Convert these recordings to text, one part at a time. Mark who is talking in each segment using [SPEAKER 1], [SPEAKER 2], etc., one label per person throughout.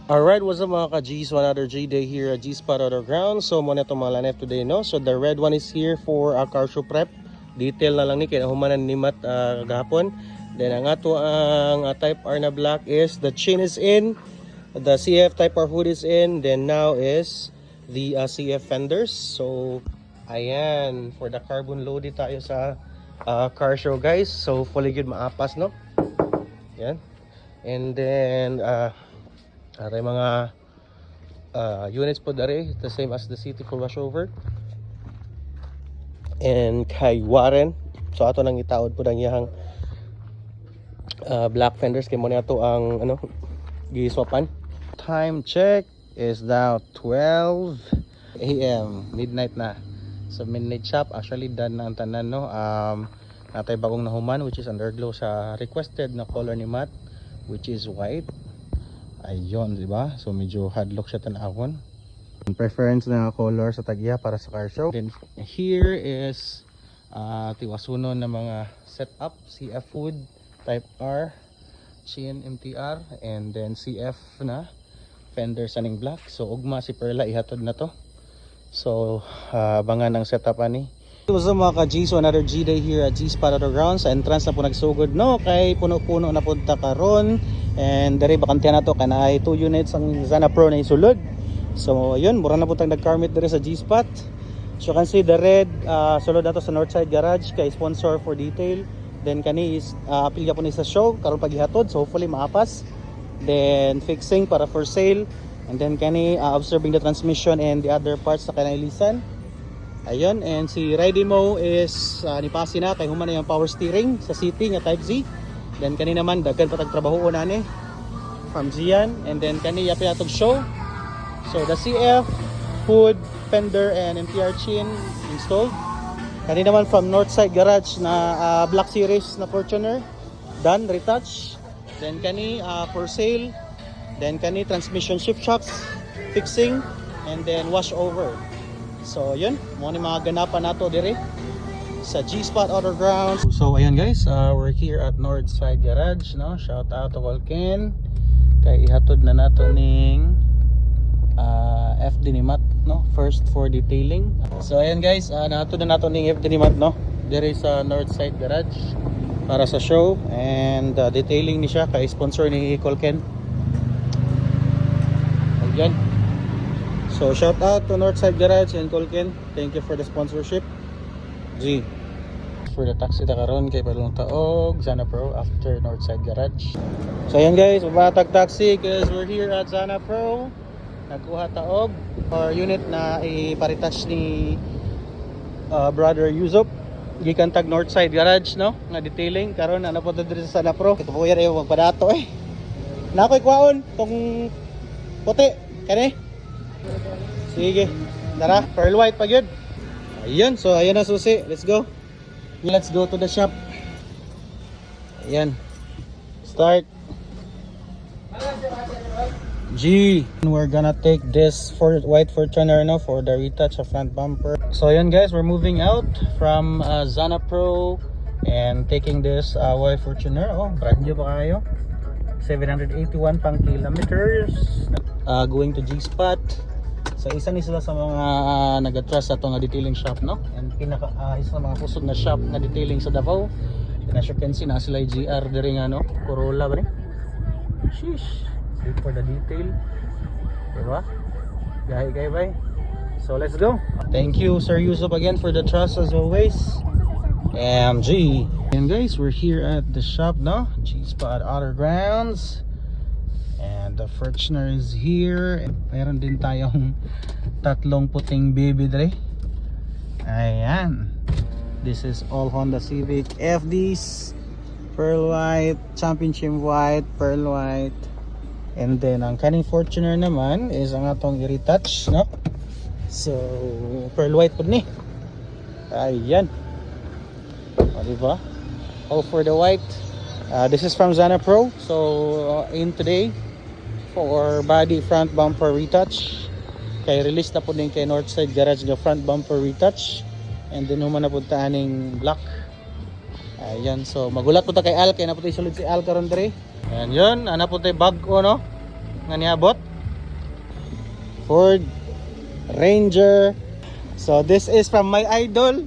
[SPEAKER 1] Alright, what's up mga ka-G's? Another G-Day here at G-Spot Underground. So muna itong mga lanef today, no? So the red one is here for car show prep. Detail na lang ni, kinahumanan ni Matt gahapon. Then ang ato ang type R na black is the chain is in, the CF type R hood is in, then now is the CF fenders. So ayan, for the carbon loaded tayo sa car show guys. So fully good maapas, no? Yan. And then aray mga units po dare, the same as the city for washover. And kay Warren, so ato nang itaod po ng iyang black fenders kay mo na ato ang giswapan. Time check is now 12 AM, midnight na. So midnight shop actually done na ang tanan, no. Natay bagong nahuman which is underglow sa requested na color ni Matt, which is white. Ayun, di ba? So medyo hadlock siya tanawon. Preference na color sa tagya para sa car show. Then here is tiwasunon na mga setup, CF Food Type R, Chin MTR, and then CF na fender saning black. So ugma si Perla ihatod na to. So abangan ang setup ani. What's up mga ka-G? So another G-Day here at G-Spot Underground. Sa entrance na po nagsugod, no? Kay puno-puno na punta karon. And dari bakantihan na to, kanay 2 units ang Zana Pro na isulod. So yun, mura na po tayong nag-carmit dari sa G-Spot. So you can see the red, sulod na to sa Northside Garage kay sponsor for detail. Then kani is apilya po ni sa show karon paghihatod, so hopefully maapas. Then fixing para for sale. And then kani observing the transmission and the other parts sa kanay lisan. Ayun, and si Ridemo is nipasi na kay human na yung power steering sa city nga type Z. Then kani naman daghan pa tag trabaho na ni from Gian, and then kani yapi atog show. So the CF hood, fender and MTR chin installed. Kani naman from Northside Garage na Black Series na Fortuner done, retouch. Then kani for sale. Then kani transmission shift shocks fixing, and then wash over. So yun, mo ni mga ganapan nato dire sa G-Spot Underground. So ayun guys, we're here at Northside Garage, no? Shout out to Volcan kay ihatod na nato ning FD ni Matt, no? First for detailing. So ayun guys, nahatod na nato ning FD ni Matt, no? Dire sa Northside Garage para sa show, and detailing ni siya kay sponsor ni Volcan. Ayun. So shout out to Northside Garage and Colken. Thank you for the sponsorship. G. For the taxi na karon kay Palong Taog, Zana Pro after Northside Garage. So ayan guys, mabatag taxi because we're here at Zana Pro. Nagkuha taog or unit na iparitouch ni brother Yusop. Gikan tag Northside Garage, no? Nga detailing karon ana po diri sa Zana Pro. Ito po yan ay magpadato eh. Nakoy kwaon tong puti kani. Sige, tara, pearl white pa yun. Ayan, so ayan na susi, let's go. Let's go to the shop. Ayan, start. G, we're gonna take this for white Fortuner, no, for the retouch of front bumper. So ayan guys, we're moving out from Zana Pro and taking this white Fortuner. Oh, brand new pa kayo, 781 pang kilometers. Going to G-Spot. So isa ni sila sa mga nag-trust sa ito nga detailing shop, no? And pinaka isa sa mga kusog na shop nga detailing sa Davao. And as you can see, na sila GR diri nga, no? Corolla ba ni? Sheesh. Wait for the detail. Diba? Gahi kay bay. So let's go. Thank you Sir Yusuf again for the trust as always. MG. And guys, we're here at the shop, no? G-Spot Undergrounds. And the Fortuner is here. Meron din tayong tatlong puting baby dre. Ayan. This is all Honda Civic FDs. Pearl white, championship white, pearl white. And then ang kaning Fortuner naman is ang atong i-retouch, no? So pearl white po ni. Ayan. O diba? All for the white. This is from Zana Pro. So in today for body front bumper retouch. Kay release na po din kay Northside Garage nga front bumper retouch. And then human na po taaning black. Ayan, so magulat po ta kay Al kay na po tayo sulod si Al karon diri. Ayan yun, ana po tayo bag o, no? Nga niabot. Ford Ranger. So this is from my idol,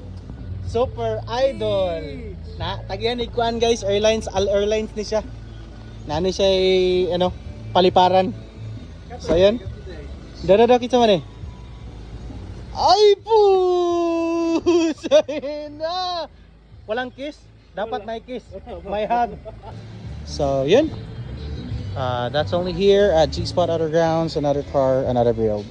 [SPEAKER 1] Super Idol. Na tagihan ni kuan guys, airlines, Al Airlines ni siya. Nani siya ano, paliparan. So yun. Dada kita man eh. Ay po! Na. Walang kiss, dapat may kiss, may hug. So yun. That's only here at G-Spot Undergrounds, another car, another build.